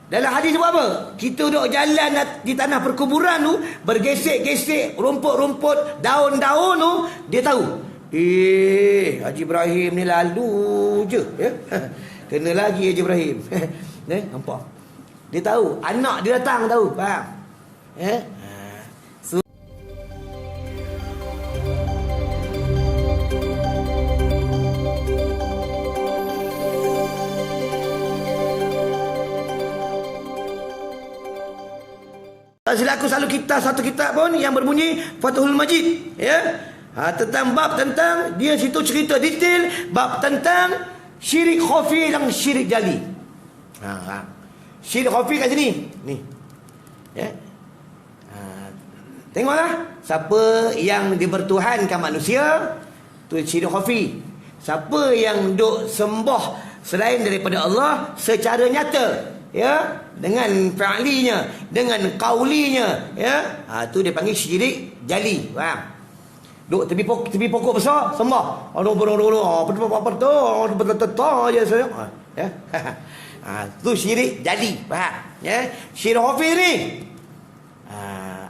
Dalam hadis buat apa? Kita duduk jalan di tanah perkuburan tu, bergesek-gesek rumput-rumput, daun-daun tu, dia tahu. Haji Ibrahim ni lalu je. Ya? Kena lagi Haji Ibrahim. Nampak? Dia tahu. Anak dia datang tahu. Faham? Ya? Silaku selalu kita satu kitab pun yang berbunyi Fathul Majid, ya. Tentang bab tentang dia situ cerita detail bab tentang syirik khafi dan syirik jali. Syirik khafi kat sini. Ni. Ya. Tengoklah siapa yang dibertuhankan manusia tu syirik khafi. Siapa yang duk sembah selain daripada Allah secara nyata, ya, dengan fa'linya, dengan qaulinya, ya, tu dia panggil syirik jali. Faham? Duk tepi pokok besar sembah. Apa tu je saya. Ya. Tu syirik jali. Faham? Ya. Syirik khafi ni.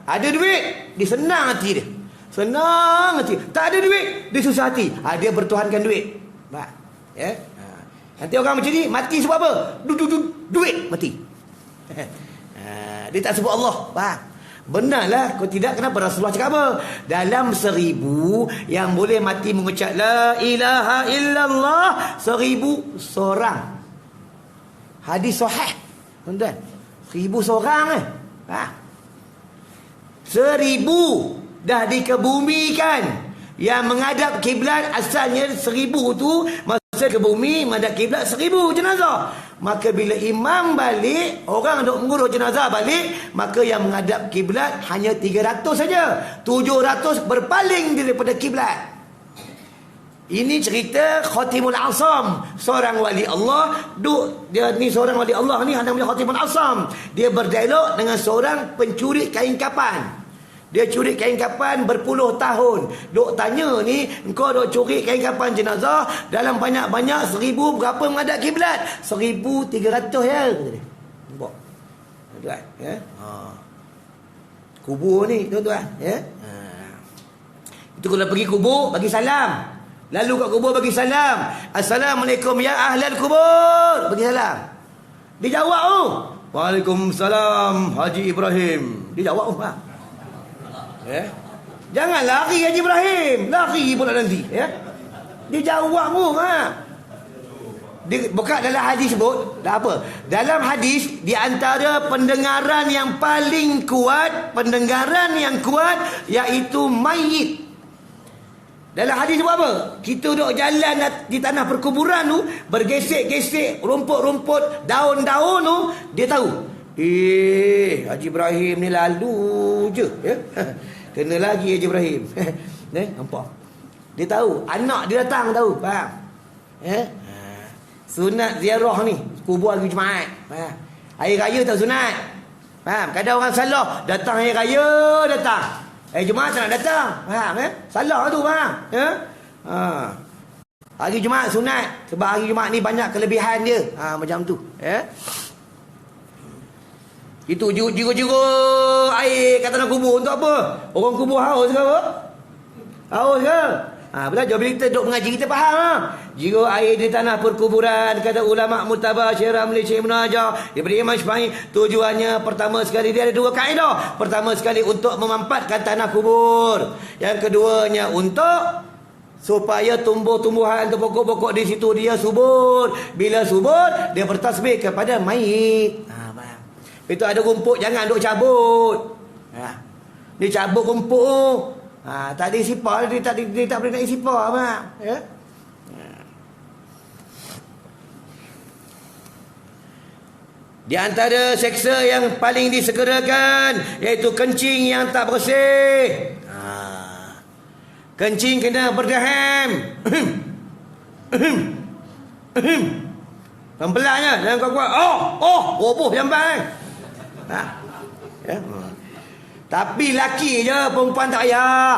Ada duit, dia senang hati dia. Senang hati. Tak ada duit, dia susah hati. Dia bertuhankan duit. Faham? Ya. Nanti orang macam ni mati sebab apa? Duit mati. Dia tak sebut Allah. Faham? Benarlah. Kalau tidak, kenapa Rasulullah cakap apa? Dalam 1000 yang boleh mati mengucap La ilaha illallah, 1000 seorang. Hadis sahih. Tuan-tuan, 1000 seorang Faham? 1000 dah dikebumikan. Yang menghadap kiblat asalnya 1000 tu masa ke bumi menghadap kiblat 1000 jenazah. Maka bila imam balik, orang duk mengurus jenazah balik, maka yang menghadap kiblat hanya 300 saja. 700 berpaling daripada kiblat. Ini cerita Khatimul Asam, seorang wali Allah. Dia ni seorang wali Allah ni namanya Khatimul Asam. Dia berdialog dengan seorang pencuri kain kapan. Dia curi kain kapan berpuluh tahun. Duk tanya ni, engkau duk curi kain kapan jenazah dalam banyak-banyak 1000 berapa menghadap kiblat? 1300 ya. Nampak? Tuan-tuan, ya. Kubur ni, tuan-tuan, ya. Itu kalau pergi kubur bagi salam. Lalu kat kubur bagi salam. Assalamualaikum ya ahlal kubur. Bagi salam. Dia jawab Waalaikumsalam Haji Ibrahim. Dia jawab ya. Jangan lari Haji Ibrahim, lari pula nanti, ya. Dia jawab Dia bukan dalam hadis sebut dah apa? Dalam hadis di antara pendengaran yang paling kuat, pendengaran yang kuat iaitu mayit. Dalam hadis sebut apa? Kita duduk jalan di tanah perkuburan tu, bergesek-gesek rumput-rumput, daun-daun tu, dia tahu. Haji Ibrahim ni lalu je, ya. Kena lagi Haji Ibrahim. Nampak? Dia tahu. Anak dia datang tahu. Faham? Ya? Sunat ziarah ni, kubur hari Jumaat. Faham? Hari raya tak sunat. Faham? Kadang orang salah, datang hari raya datang. Hari Jumaat tak nak datang. Faham? Salah tu, faham? Ya? Hari Jumaat sunat. Sebab hari Jumaat ni banyak kelebihan dia. Macam tu. Ya? Itu jiru-jiru air kat tanah kubur untuk apa? Orang kubur haus ke apa? Haus ke? Belajar bila kita duduk mengaji kita faham. Jiru air di tanah perkuburan, kata ulama Murtabah Syirah Malaysia Ibn Hajar daripada Imam Syafi'i, tujuannya pertama sekali dia ada 2 kaedah. Pertama sekali untuk memanfaatkan tanah kubur. Yang keduanya untuk supaya tumbuh-tumbuhan atau pokok-pokok di situ dia subur. Bila subur, dia bertasbih kepada mayit. Itu ada rumput, jangan duk cabut. Dia cabut rumput. Tak ada isipah, dia tak boleh nak isipah. Ya? Di antara seksa yang paling disegerakan iaitu kencing yang tak bersih. Kencing kena berdaham. Pelan-pelannya, jangan kuat-kuat. Roboh jamban. Ya. Tapi laki je, perempuan tak payah.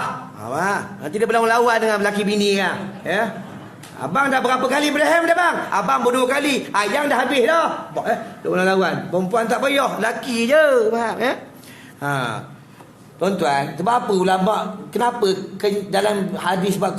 Nanti dia berlawan-lawan dengan lelaki bini kan. Ya. Abang dah berapa kali Ibrahim dah bang? Abang berdua kali. Yang dah habis dah. Duk lawan. Perempuan tak payah. Laki je. Faham Tuan-tuan, sebab apa ulama, kenapa dalam hadis bab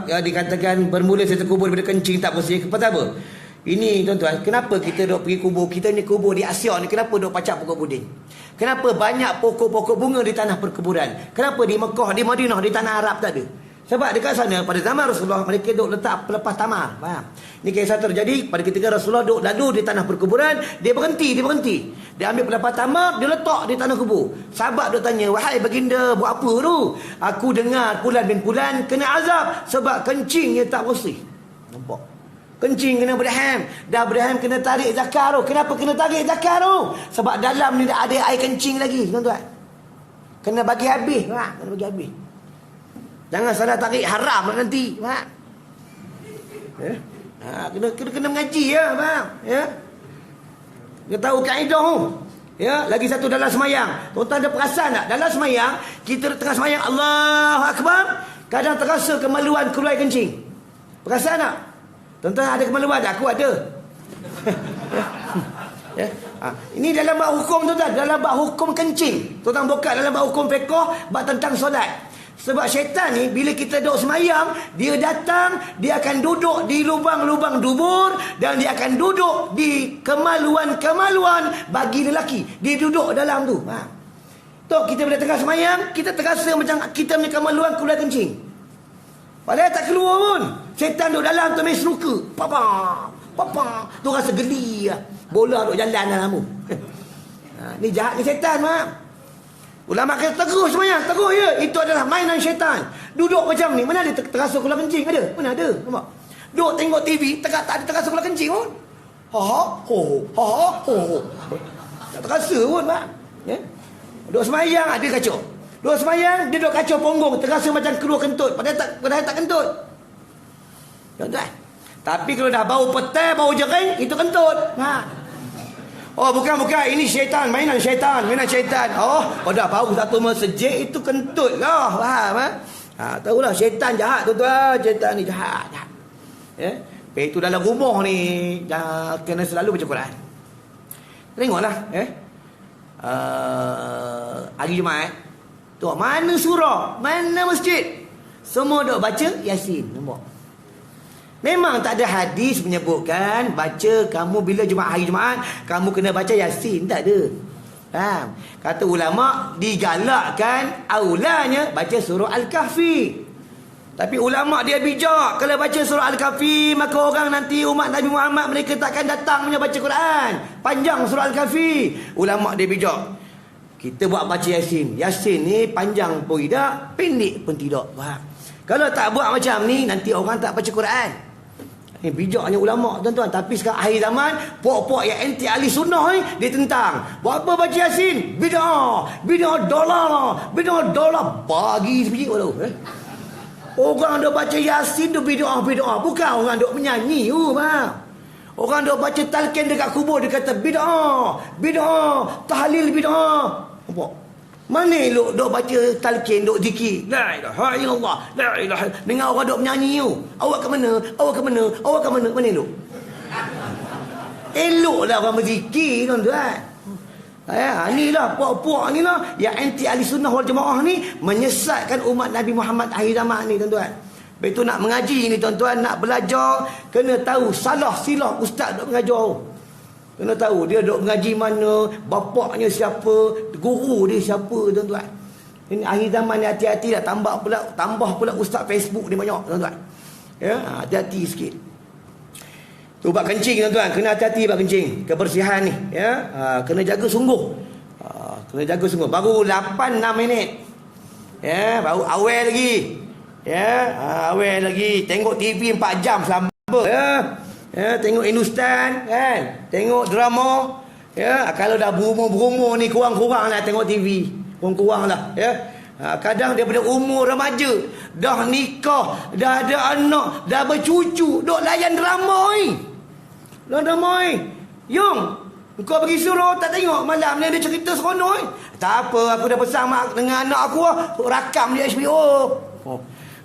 dikatakan bermula satu kubur daripada kencing tak bersih? Pasal apa? Ini tuan-tuan, kenapa kita duk pergi kubur? Kita ni kubur di Asia ni, kenapa duk pacak pokok puding? Kenapa banyak pokok-pokok bunga di tanah perkuburan? Kenapa di Mekah, di Madinah, di tanah Arab tak ada? Sebab dekat sana pada zaman Rasulullah mereka duk letak pelepas tamar. Faham? Ni kisah terjadi pada ketika Rasulullah duk lalu di tanah perkuburan, dia berhenti. Dia ambil pelepas tamar, dia letak di tanah kubur. Sahabat duk tanya, "Wahai baginda, buat apa tu?" "Aku dengar Fulan bin Fulan kena azab sebab kencingnya tak bersih." Nampak? Kencing kena berham. Dah berham kena tarik zakar tu. Kenapa kena tarik zakar tu? Sebab dalam ni ada air kencing lagi, tuan-tuan. Kena bagi habis, kena bagi habis. Jangan salah tarik, haram lah nanti. Faham? Kena mengaji ya, faham? Ya. Dia tahu kaedah tu. Ya, lagi satu dalam semayang. Tuan-tuan ada perasan tak? Dalam semayang, kita tengah semayang Allahu Akbar, kadang terasa kemaluan keluar kencing. Perasan tak? Tuan-tuan ada kemaluan tak? Aku ada. Ya. Ini dalam bab hukum tuan-tuan, dalam bab hukum kencing. Tuan-tuan buka dalam bab hukum fiqh bab tentang solat. Sebab syaitan ni bila kita duduk semayang, dia datang, dia akan duduk di lubang-lubang dubur dan dia akan duduk di kemaluan-kemaluan bagi lelaki. Dia duduk dalam tu. Tok kita bila tengah semayang, kita terasa macam kita punya kemaluan keluar kencing. Padahal tak keluar pun. Syaitan duduk dalam tu main snooker. Papa. Tu rasa geli lah. Bola duduk jalan dalam tu. Ni jahat ni syaitan, mak. Ulama kata terus semayang, terus ya. Itu adalah mainan syaitan. Duduk macam ni, mana ada terasa keluar kencing? Ada? Mana ada? Nampak? Duduk tengok TV, tak ada terasa keluar kencing pun. Ho. Tak terasa pun, mak. Ya? Duduk semayang, ada kacau. Duduk semayang, dia duduk kacau punggung. Terasa macam keluar kentut. Padahal tak kentut. Tuan-tuan. Tapi kalau dah bau petai, bau jering, itu kentut. Oh bukan, ini syaitan, mainan syaitan. Oh dah bau satu masjid, itu kentut lah. Faham tahulah syaitan jahat tuan-tuan. Syaitan ni jahat. Ya. Itu dalam rumah ni kena selalu baca Quran. Tengoklah hari Jumaat tu mana surah, mana masjid, semua duk baca Yasin. Nampak? Memang tak ada hadis menyebutkan baca kamu bila hari Jumaat kamu kena baca Yasin, tak ada. Faham? Kata ulama digalakkan aulanya baca surah Al-Kahfi. Tapi ulama dia bijak, kalau baca surah Al-Kahfi maka orang nanti umat Nabi Muhammad mereka takkan datang punya baca Quran. Panjang surah Al-Kahfi. Ulama dia bijak. Kita buat baca Yasin. Yasin ni panjang pun tidak, pendek pun tidak. Faham? Kalau tak buat macam ni nanti orang tak baca Quran. Ni bijaknya ulama tuan-tuan. Tapi sekarang akhir zaman, puak-puak yang anti ahli sunnah ni dia tentang. Buat apa baca Yasin? Bid'ah dolar. Bagi sebiji tu. Orang duk baca Yasin tu bid'ah. Bukan orang duk menyanyi bang. Orang duk baca talqin dekat kubur dia kata bid'ah, tahlil bid'ah. Nampak? Mana elok duk baca talqin, duk zikir la ilaha illallah, la ilaha, dengar orang duk menyanyi tu. Awak ke mana? Mana elok? Eloklah orang berzikir tuan-tuan. Inilah puak-puak ni lah yang anti ahli sunnah wal jamaah ni menyesatkan umat Nabi Muhammad akhir zaman ni tuan-tuan. Betul nak mengaji ni tuan-tuan, nak belajar kena tahu salah silah ustaz duk mengajar. Kena tahu dia duk mengaji mana, bapaknya siapa, guru dia siapa tuan-tuan. Ini akhir zaman ni hati-hati dah, tambah pula ustaz Facebook ni banyak tuan-tuan. Ya, hati-hati sikit. Tu bab kencing tuan-tuan, kena hati-hati bab kencing. Kebersihan ni ya, kena jaga sungguh. Baru 8-6 minit. Ya, baru awal lagi. Ya, awal lagi. Tengok TV 4 jam selamba ya, tengok Hindustan kan, tengok drama ya. Kalau dah berumur ni kurang-kurang lah tengok TV, kurang-kurang lah ya. Kadang daripada umur remaja dah nikah, dah ada anak, dah bercucu, duk layan drama ni. Yung, kau pergi suruh tak tengok malam ni ada cerita seronok ni. Tak apa, aku dah pesan mak dengan anak aku rakam di HBO.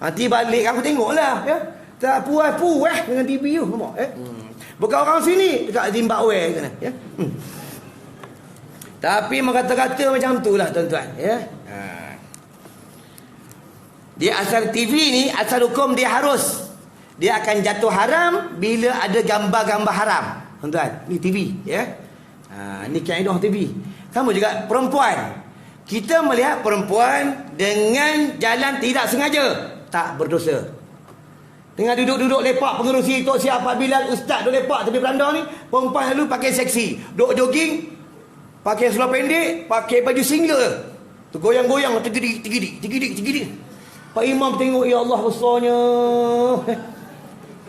Nanti balik aku tengok lah ya. Tak puas dengan TV tu. Bukan orang sini, dekat Zimbabwe sana. Ya? Tapi kata-kata macam tu lah tuan-tuan. Ya? Dia asal TV ni, asal hukum dia harus. Dia akan jatuh haram bila ada gambar-gambar haram. Tuan-tuan, ni TV. Ya? Ni kaedah TV. Sama juga perempuan. Kita melihat perempuan dengan jalan tidak sengaja, tak berdosa. Tengah duduk-duduk lepak pengerusi Tok Siap Pak Bilal, ustaz duduk lepak tepi beranda ni, perempuan lalu pakai seksi, duduk jogging, pakai seluar pendek, pakai baju singlet. Tu goyang-goyang, tergidik. Pak Imam tengok, ya Allah besarnya.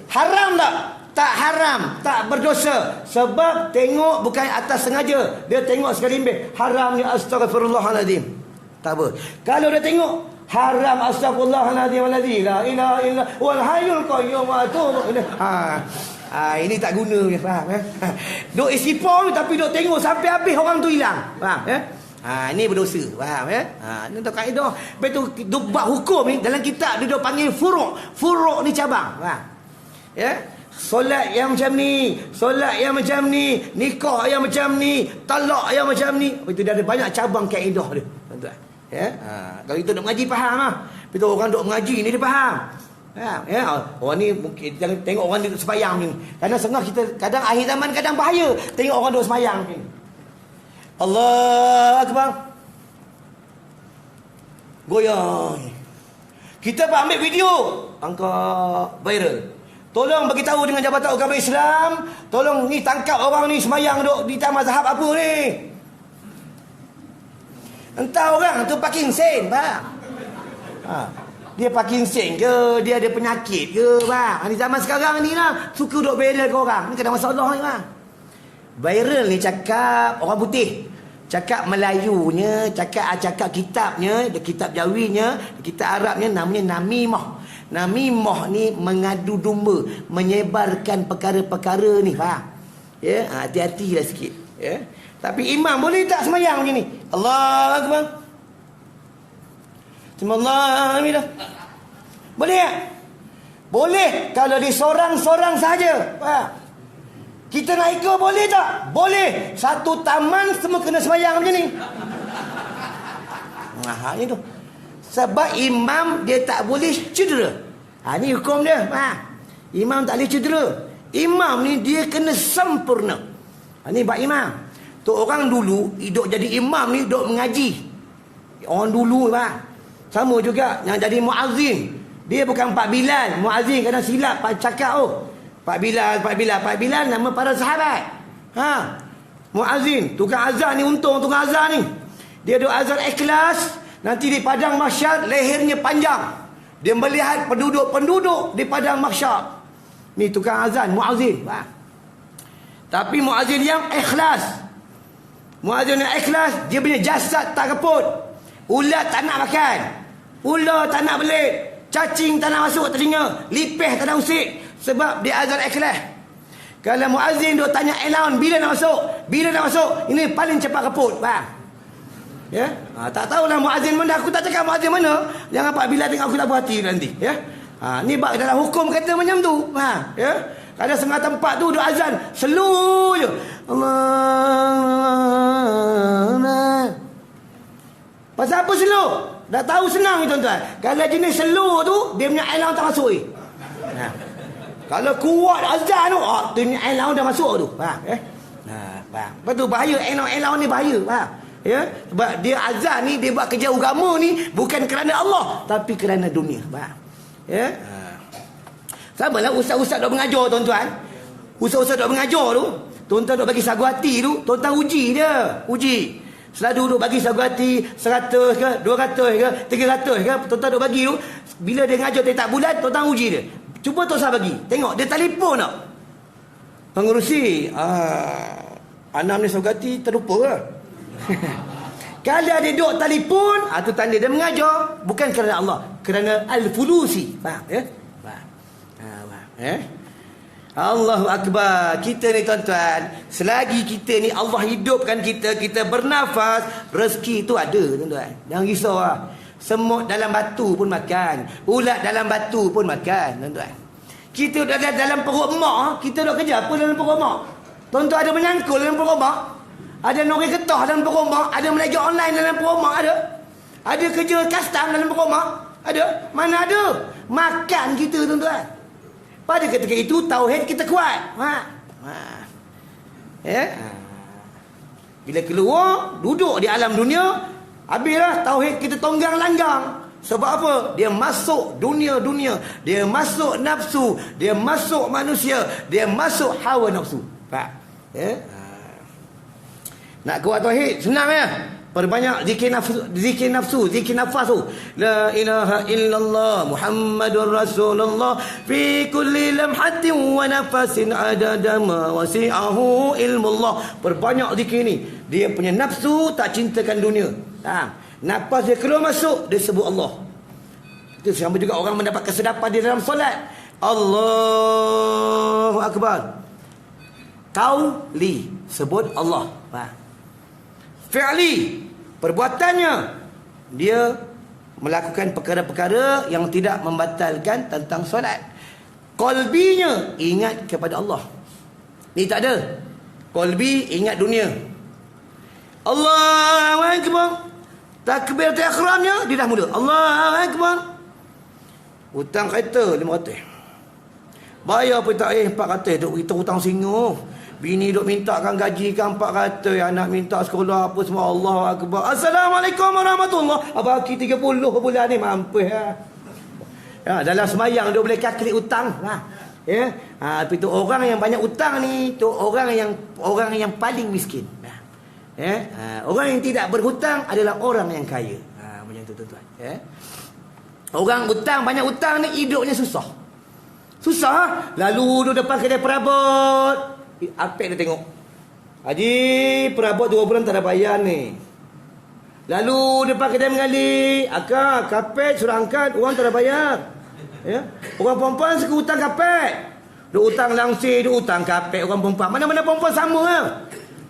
Haram tak? Tak haram, tak berdosa. Sebab tengok bukan atas sengaja. Dia tengok sekali lebih. Haram ni astagfirullahaladzim. Tak apa. Kalau dia tengok haram astagfirullahaladzim, la ilaha illa wal hayyul qayyum wa atubu ilaih. Ini tak guna, faham eh? Duk istighfar tapi duk tengok sampai habis orang tu hilang. Faham eh? Ini berdosa, faham ya? Ini tu kaedah. Lepas tu duk buat hukum ni dalam kitab dia duk panggil furuk. Furuk ni cabang, faham? Ya? Solat yang macam ni, solat yang macam ni, nikah yang macam ni, talak yang macam ni. Itu dia ada banyak cabang kaedah dia, tuan-tuan. Ya? Kalau kita duk mengaji faham lah. Tapi orang duk mengaji ni dia faham. Ya? Orang ni mungkin jangan tengok orang duduk sembahyang ni. Kadang sengah kita, kadang akhir zaman kadang bahaya tengok orang duduk sembahyang ni. Allah Akbar. Goyang. Kita ambil video, angkat viral. Tolong bagi tahu dengan Jabatan Agama Islam, tolong ni tangkap orang ni sembahyang duk di taman mazhab apa ni. Entah orang tu Parkinson, bang. Dia Parkinson ke, dia ada penyakit ke, bang. Di zaman sekarang ni lah suka duk viral ke orang. Ni kena masalah ni, bang. Viral ni cakap orang putih. Cakap Melayunya, cakap kitabnya, kitab Jawinya, kitab Arabnya namanya namimah. Namimah ni mengadu domba, menyebarkan perkara-perkara ni, faham? Ya, hati-hatilah sikit, ya. Tapi imam boleh tak sembahyang macam ni? Allahu Akbar. Bismillah. Boleh tak? Boleh kalau dia sorang-sorang saja, faham? Kita nak ikut boleh tak? Boleh. Satu taman semua kena sembahyang macam ni. Ini tu. Sebab imam dia tak boleh cedera. Ni hukum dia. Imam tak boleh cedera. Imam ni dia kena sempurna. Ni bab imam. Tu orang dulu hidup jadi imam ni duk mengaji. Orang dulu sama juga yang jadi muazzin. Dia bukan Pak Bilal. Muazzin kadang silap cakap Pak Bilal nama para sahabat. Muazzin, tukang azan ni untung tukang azan ni. Dia duk azan ikhlas, nanti di padang mahsyar lehernya panjang. Dia melihat penduduk di padang mahsyar. Ni tukang azan, muazzin. Tapi muazzin yang ikhlas. Muazzin yang ikhlas, dia punya jasad tak keput. Ulat tak nak makan. Ular tak nak belit. Cacing tak nak masuk telinga. Lipih tak nak usik. Sebab dia azan ikhlas. Kalau muazzin duk tanya allowance bila nak masuk, ini paling cepat keput, faham? Ya? Tak tahulah muazzin mana, aku tak cakap muazzin mana. Jangan Pak Bilal tengok aku tak berhati nanti, ya? Ni bab dalam hukum kata macam tu, faham? Ya? Ada setengah tempat tu duk azan slow je. Allah. Pasal apa slow? Dah tahu senang ni, tuan-tuan. Kalau jenis slow tu dia punya allowance tak masuk ni. Kalau kuat azan tu, tu ni allowance dah masuk tu. Faham? Faham. Lepas tu bahaya, allowance ni bahaya. Faham? Ya? Sebab dia azan ni, dia buat kerja agama ni bukan kerana Allah, tapi kerana dunia. Faham? Ya? Sama lah ustaz-ustaz duk mengajar, tuan-tuan. Ustaz-ustaz duk mengajar tu, tuan-tuan duk bagi sagu hati tu, tuan-tuan uji dia. Uji. Selalu duk bagi sagu hati 100 ke, 200 ke, 300 ke, tuan-tuan duk bagi tu. Bila dia ngajar tiap bulan, tuan-tuan uji dia. Cuba tuan-tuan bagi. Tengok, dia telefon tak? Pengurusi. Anam ni sagu hati terlupa ke? Kalau dia duduk telefon, tu tanda dia mengajar bukan kerana Allah, kerana al-fulusi. Faham ya? Faham. Allahu Akbar. Kita ni tuan-tuan, selagi kita ni Allah hidupkan kita, kita bernafas, rezeki tu ada, tuan-tuan. Jangan risau lah. Semut dalam batu pun makan, ulat dalam batu pun makan, tuan-tuan. Kita dah dalam perut mak, kita dah kerja apa dalam perut mak? Tuan-tuan ada menyangkul dalam perut mak? Ada nori getah dalam perut mak? Ada belajar online dalam perut mak? Ada? Ada kerja custom dalam perut mak? Ada? Mana ada? Makan kita, tuan-tuan. Pada ketika itu tauhid kita kuat. Ya? Bila keluar, duduk di alam dunia, habislah tauhid kita tonggang langgang. Sebab apa? Dia masuk dunia-dunia, dia masuk nafsu, dia masuk manusia, dia masuk hawa nafsu. Faham? Ya? Nak kuat tauhid senang ya. Perbanyak zikir nafsu, zikir nafas tu. La ilaha illallah Muhammadur Rasulullah fi kulli lamhatin wa nafasin adada ma wasi'ahu ilmullah. Perbanyak zikir ni. Dia punya nafsu tak cintakan dunia. Nafas dia keluar masuk, dia sebut Allah. Itu sama juga orang mendapat kesedapan di dalam solat. Allahu Akbar. Qauli, sebut Allah. Fi'li, perbuatannya, dia melakukan perkara-perkara yang tidak membatalkan tentang solat. Qalbinya, ingat kepada Allah. Ni tak ada. Qalbi, ingat dunia. Allahu Akbar. Takbir ihramnya dia dah mula. Allahu Akbar. Hutang kereta 500. Bayar pun tak 400 duk kita hutang singa. Bini duk mintakan gaji kan 400, anak minta sekolah apa semua. Allahu Akbar. Assalamualaikum warahmatullahi. Abang bagi 30 per bulan ni mampus ya. Ya, dalam semayang dia boleh kaklik hutang. Ya. Tapi tu orang yang banyak hutang ni, tu orang yang paling miskin. Orang yang tidak berhutang adalah orang yang kaya. Macam tu tuan-tuan. Orang hutang, banyak hutang ni hidupnya susah. Susah. Lalu duduk depan kedai perabot. Apek dia tengok. Haji, perabot 2 bulan tak ada bayar ni. Lalu depan kedai mengali. Akak, kapek suruh angkat, orang tak ada bayar. Ya? Orang perempuan suka hutang kapek. Duk hutang langsir, duk hutang kapek orang perempuan. Mana-mana perempuan sama lah.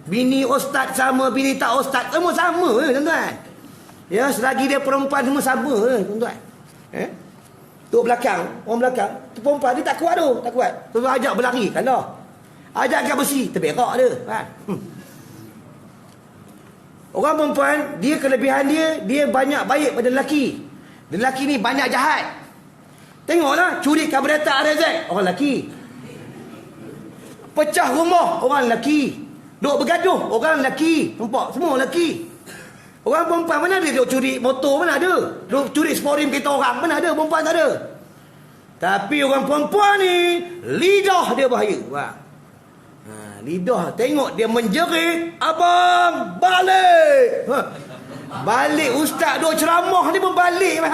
Bini ustaz sama, bini tak ustaz, semua sama tuan-tuan. Ya, selagi dia perempuan semua sama tuan-tuan. Tu belakang, orang belakang, tu perempuan dia tak kuat tu, tak kuat. Tu ajak berlari, kalah. Ajak angkat besi, terberak dia. Orang perempuan, dia kelebihan dia banyak baik pada lelaki. Lelaki ni banyak jahat. Tengoklah, curi karburetor RZ, orang lelaki. Pecah rumah, orang lelaki. Duk bergaduh, orang lelaki. Nampak? Semua lelaki. Orang perempuan mana ada duk curi motor, mana ada. Duk curi sporim kereta orang, mana ada. Perempuan tak ada. Tapi orang perempuan ni, lidah dia bahaya. Lidah. Tengok dia menjerit. Abang, balik. Balik ustaz duk ceramah ni pun balik.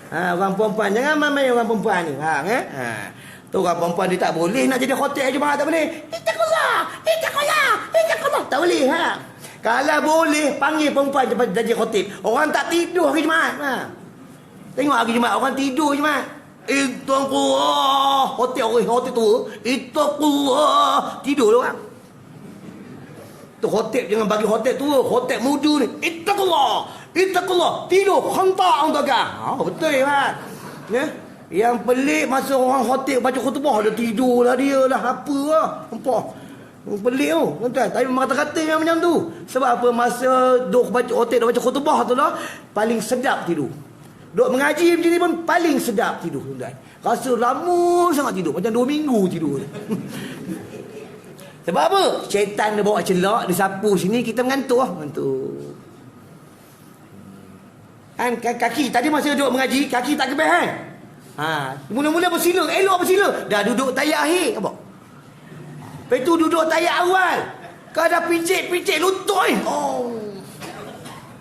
Orang perempuan, jangan main orang perempuan ni. Tu orang perempuan dia tak boleh nak jadi khotib jemaah, tak boleh. Ittaqullah, ittaqullah, ittaqullah. Tak boleh. Kalau boleh panggil perempuan jadi khotib. Orang tak tidur hari Jumaat. Tengok hari Jumaat orang tidur Jumaat. Ittaqullah. Khotib tu. Ittaqullah. Tidur orang. Tu khotib jangan bagi khotib tu. Khotib muda ni. Ittaqullah. Ittaqullah. Tidur. Khantak untuk kau. Betul kan? Ya. Yang pelik masa orang khotib baca khutbah dia tidur lah dia lah apa lah. Nampak? Pelik tu tuan-tuan. Tapi memang kata-kata yang macam tu. Sebab apa? Masa duk baca khotib, duk baca khutbah tu lah, paling sedap tidur. Duk mengaji macam ni pun paling sedap tidur tuan-tuan. Rasa lama sangat tidur. Macam 2 minggu tidur. Sebab apa? Syaitan dia bawa celak, dia sapu sini, kita mengantuk lah. Mengantuk. Kan kaki tadi masa duduk mengaji, kaki tak kebeh kan? Mula-mula bersila, elok bersila. Dah duduk tayak akhir apa? Lepas tu duduk tayak awal. Kau dah picit lutut ni.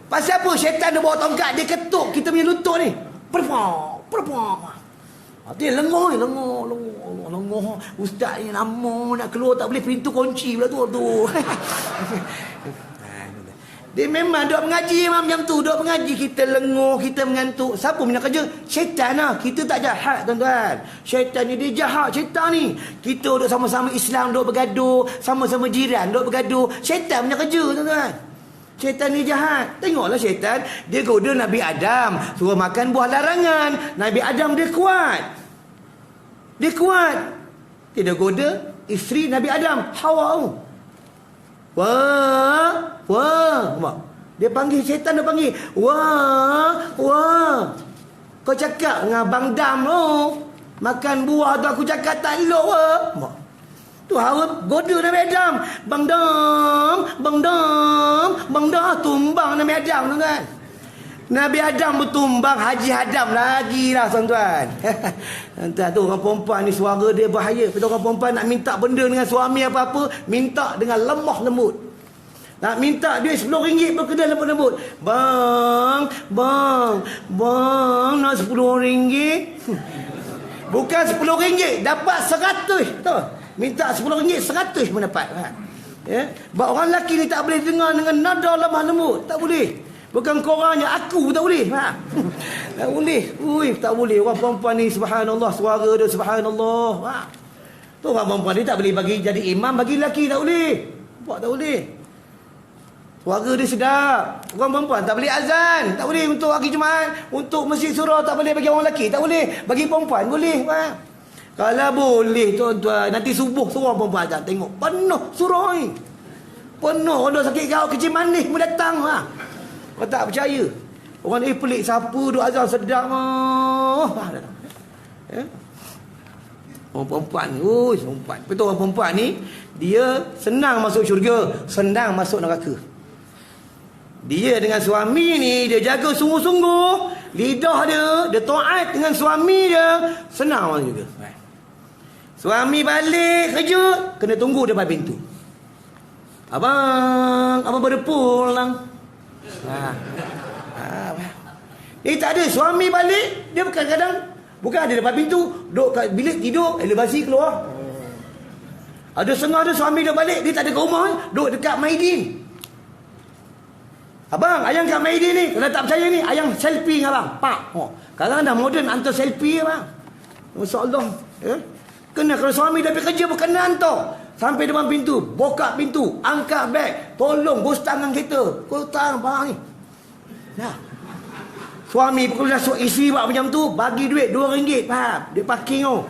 Pasal apa? Syaitan dia bawa tongkat, dia ketuk kita punya lutut ni. Perpok. Dia lengoh. Ustaz ni lama nak keluar tak boleh, pintu kunci pula tu. Dia memang duk mengaji macam tu. Duk mengaji, kita lenguh, kita mengantuk. Siapa punya kerja? Syaitan lah. Kita tak jahat tuan-tuan. Syaitan ni dia jahat. Syaitan ni. Kita duk sama-sama Islam, duk bergaduh. Sama-sama jiran, duk bergaduh. Syaitan punya kerja tuan-tuan. Syaitan ni jahat. Tengoklah syaitan. Dia goda Nabi Adam. Suruh makan buah larangan. Nabi Adam dia kuat. Dia kuat. Dia goda isteri Nabi Adam, Hawa. Wah. Dia panggil syaitan, dia panggil. Wah. Kau cakap dengan Abang Dam tu, makan buah tu aku cakap tak elok wah. Tu Hawa goda Nabi Adam. Bang Dam, tumbang Nabi Adam tu kan. Nabi Adam bertumbang, Haji Adam lagi lah tuan-tuan. Tuan-tuan tu orang perempuan ni suara dia bahaya. Kita orang perempuan nak minta benda dengan suami apa-apa, minta dengan lemah lembut. Nak minta duit RM10 pun kena lembut-lembut. Bang, nak RM10. Bukan RM10, dapat 100. Tahu? Minta RM10, 100 pun dapat. Ya? Sebab orang lelaki ni tak boleh dengar dengan nada lemah lembut. Tak boleh. Bukan korangnya, aku tak boleh. Tak boleh. Tak boleh. Orang perempuan ni subhanallah, suara dia subhanallah. Tu orang perempuan ni tak boleh bagi jadi imam bagi lelaki, tak boleh. Nampak tak boleh. Suara dia sedap. Orang perempuan tak boleh azan, tak boleh untuk hari Jumaat, untuk masjid surau tak boleh bagi orang lelaki, tak boleh. Bagi perempuan boleh. Kalau boleh tuan-tuan, nanti subuh seorang perempuan azan, tengok penuh surau ni. Penuh orang dah sakit kau kecil manis pun datang. Kau tak percaya. Orang ni pelik siapa duk azan sedap. Orang perempuan ni, perempuan. Betul orang perempuan ni, dia senang masuk syurga, senang masuk neraka. Dia dengan suami ni, dia jaga sungguh-sungguh. Lidah dia taat dengan suami dia, senang masuk syurga. Suami balik kerja, kena tunggu depan pintu. Abang berdepul lang. Dia tak ada. Suami balik, dia kadang-kadang bukan ada depan pintu, duduk kat bilik tidur, elevasi keluar. Ada setengah ada suami dia balik, dia tak ada kat rumah, duduk dekat Maidin. Abang, ayang kat Maidin ni, kalau tak percaya ni, ayang selfie dengan abang. Pak. Kadang-kadang moden hantar selfie abang. Masya-Allah. Kena kalau suami dah pergi kerja pun kena hantar. Sampai depan pintu, buka pintu, angkat beg, tolong bos tangan kita. Kau tahu bang ni. Nah. Suami pukul masuk isi buat macam tu, bagi duit RM2, faham? Dia parking tu.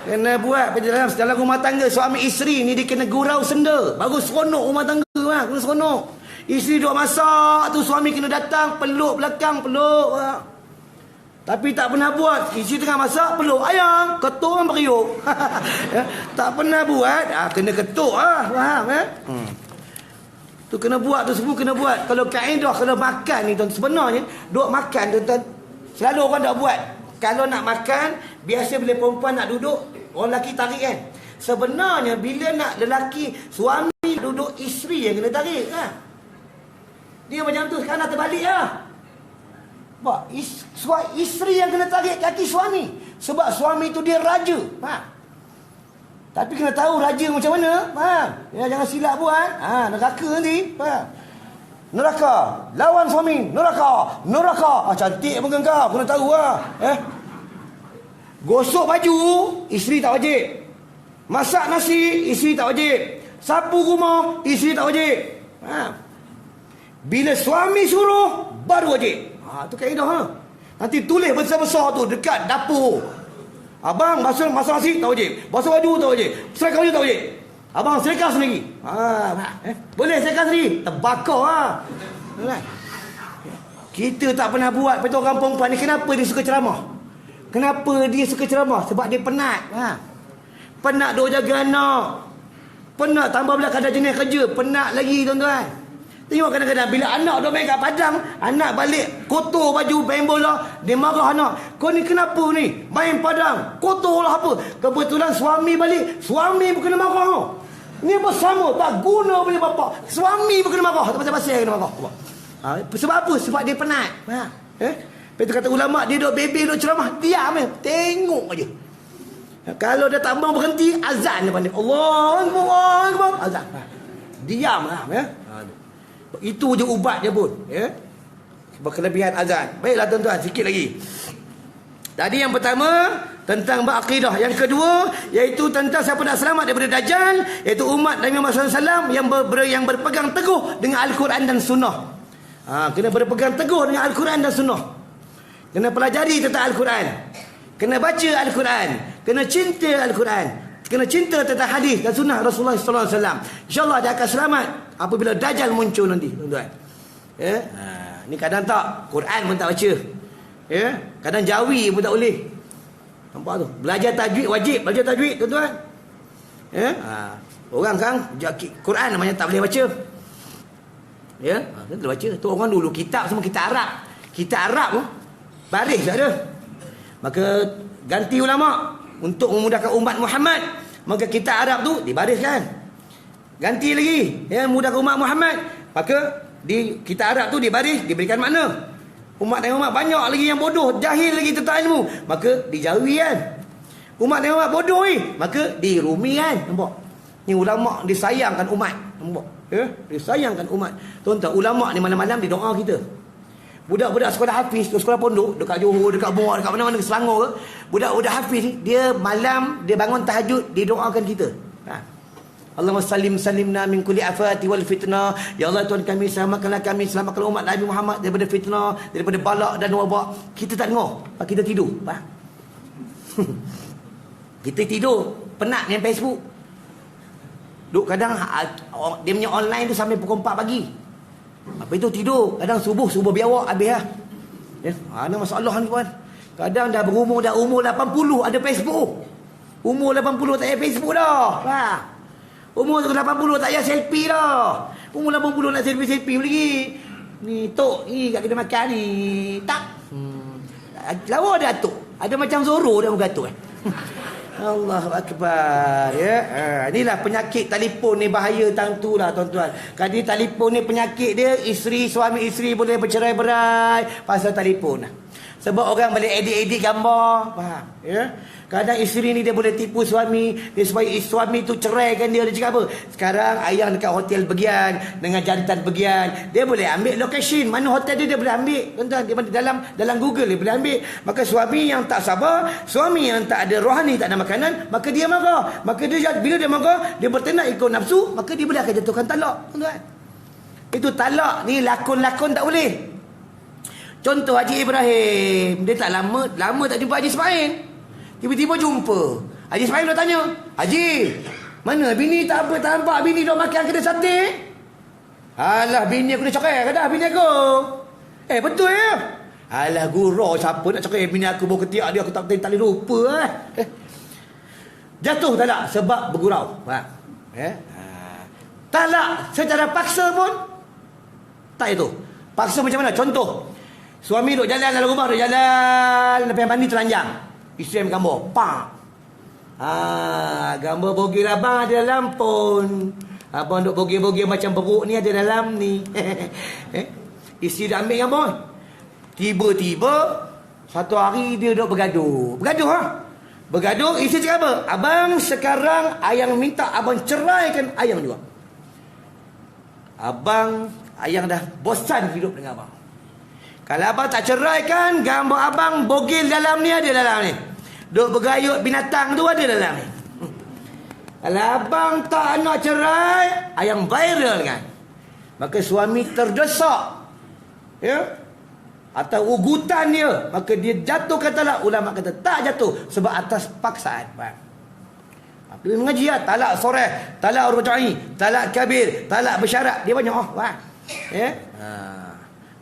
Kena buat dalam rumah tangga suami isteri ni dia kena gurau senda. Baru seronok rumah tangga bang, kena seronok. Isteri duk masak tu, suami kena datang peluk belakang, peluk. Tapi tak pernah buat. Isteri tengah masak, peluk ayang, ketuk orang periuk. Tak pernah buat, kena ketuk faham tu kena buat, tu semua kena buat. Kalau kaedah kalau makan ni tuan, sebenarnya duk makan tuan, selalu orang dah buat. Kalau nak makan, biasa bila perempuan nak duduk, orang lelaki tarik kan. Sebenarnya bila nak lelaki, suami duduk, isteri yang kena tarik Dia macam tu, sekarang nak terbalik Sebab isteri yang kena tarik kaki suami. Sebab suami tu dia raja. Tapi kena tahu raja macam mana. Jangan silap buat. Neraka nanti. Neraka. Lawan suami. Neraka. Cantik pun kau. Kena tahu Gosok baju, isteri tak wajib. Masak nasi, isteri tak wajib. Sapu rumah, isteri tak wajib. Bila suami suruh, baru wajib. Tu kaedah Nanti tulis besar-besar tu dekat dapur. Abang masak nasi tak wajib. Basuh baju tak wajib. Serikah baju tak wajib. Abang serikah sendiri. Boleh serikah sendiri. Terbakar Kita tak pernah buat. Betul orang perempuan ni, kenapa dia suka ceramah? Kenapa dia suka ceramah? Sebab dia penat. Penat duk jaga anak. Penat tambah pula kadang jenis kerja. Penat lagi tuan-tuan. Tengok kadang-kadang bila anak duk main kat padang, anak balik kotor baju main bola, dia marah anak. Kau ni kenapa ni? Main padang, kotor lah apa? Kebetulan suami balik, suami pun kena marah. Ni apa sama? Tak guna punya bapak. Suami pun kena marah. Tak pasal-pasal kena marah. Sebab apa? Sebab dia penat. Lepas tu kata ulama, dia duk bebel, duk ceramah, diam tengok aja. Kalau dia tak mau berhenti, azan depan dia. Allah Akbar, azan. Diam Itu je ubat dia pun. Berkelebihan azan. Baiklah tuan-tuan, sikit lagi. Tadi yang pertama tentang berakidah. Yang kedua iaitu tentang siapa nak selamat daripada Dajjal, iaitu umat Nabi Muhammad SAW yang berpegang teguh dengan Al-Quran dan Sunnah. Kena berpegang teguh dengan Al-Quran dan Sunnah. Kena pelajari tentang Al-Quran. kena baca Al-Quran, kena cinta Al-Quran, kena cinta tentang hadis dan sunnah Rasulullah sallallahu alaihi wasallam. InsyaAllah dia akan selamat apabila Dajjal muncul nanti, tuan-tuan. Ya, ni kadang tak Quran pun tak baca. Ya, kadang jawi pun tak boleh. Nampak tu? Belajar tajwid wajib, belajar tajwid, tuan-tuan. Ya, orang sekarang Quran namanya tak boleh baca. Ya, tak boleh baca. Tu orang dulu kitab semua kitab Arab. Kitab Arab pun baris tak ada. Maka ganti ulama untuk memudahkan umat Muhammad, maka kitab Arab tu dibariskan. Ganti lagi, ya, memudahkan umat Muhammad, maka di kitab Arab tu dibaris, diberikan makna. Umat dan umat banyak lagi yang bodoh, jahil lagi tentang ilmu, maka dijauhi kan. Umat dan umat bodoh ni, maka dirumi kan. Nampak? Ni ulama disayangkan umat. Nampak? Ya, disayangkan umat. Tuan-tuan, ulama ni malam-malam dia doa kita. Budak-budak sekolah hafiz, sekolah pondok, dekat Johor, dekat Muar, dekat mana-mana, ke Selangor ke, budak-budak hafiz ni, dia malam, dia bangun tahajud, dia doakan kita. Allahumma salimna min kulli afati wal fitnah. Ya Allah, Tuhan kami, selamatkanlah kami, selamatkan umat Nabi Muhammad daripada fitnah, daripada balak dan wabak. Kita tak dengar, kita tidur. Kita tidur, penat dengan Facebook. Duk kadang dia punya online tu sampai pukul 4 pagi. Apa itu tidur, kadang subuh biawak habis lah. Ya, ada masalah ni puan. Kadang dah berumur, dah umur 80 ada Facebook. Umur 80 tak payah Facebook dah. Umur 80 tak payah selfie dah. Umur 80 nak selfie lagi. Ni tok ni kat kedai makan ni. Tak. Lawa ada atuk. Ada macam Zoro dah bergatuk Allahu Akbar. Ya. Inilah penyakit telefon ni, bahaya tang tu lah tuan-tuan. Kadang telefon ni penyakit dia, suami isteri boleh bercerai-berai pasal telefon lah. Sebab orang boleh edit-edit gambar. Faham? Ya. Kadang isteri ni dia boleh tipu suami, dia supaya suami tu ceraikan dia. Dia cakap apa? Sekarang ayang dekat hotel bagian dengan jantan bagian. Dia boleh ambil location mana hotel dia boleh ambil. Tuan-tuan, dia dalam Google dia boleh ambil. Maka suami yang tak sabar, suami yang tak ada rohani, tak ada makanan, maka dia marah. Maka dia bila dia marah, dia bertindak ikut nafsu, maka dia boleh akan jatuhkan talak. Tuan-tuan, itu talak ni lakon-lakon tak boleh. Contoh Haji Ibrahim, dia tak lama tak jumpa Haji Ismail. Tiba-tiba jumpa. Haji Ismail dah tanya, Haji, mana bini tak nampak bini duk makan kedai sate? Alah, bini aku dah cakap ke dah bini aku. Betul ya? Alah, gurau siapa nak cakap bini aku bawa ketiak dia, aku tak boleh lupa. Jatuh talak sebab bergurau. Talak secara paksa pun tak itu. Paksa macam mana? Contoh, suami duk jalan dalam rumah, duk jalan lepas mandi telanjang. Isteri ambil gambar. Gambar bogil abang ada dalam pon. Abang duk bogil-bogil macam beruk ni ada dalam ni. Isteri dah ambil gambar. Tiba-tiba satu hari dia duk bergaduh. Bergaduh, isteri cakap apa? Abang sekarang ayang minta abang ceraikan ayang juga. Ayang dah bosan hidup dengan abang. Kalau abang tak ceraikan, gambar abang bogil dalam ni ada dalam ni. Duk bergayut binatang tu ada dalam ni. Kalau abang tak nak cerai, ayang viral kan. Maka suami terdesak. Ya. Atau ugutan dia, maka dia jatuhkan talak. Ulama kata tak jatuh sebab atas paksaan. Dia mengaji talak soreh, talak rujai, talak kabir, talak bersyarat. Dia banyak. Ya.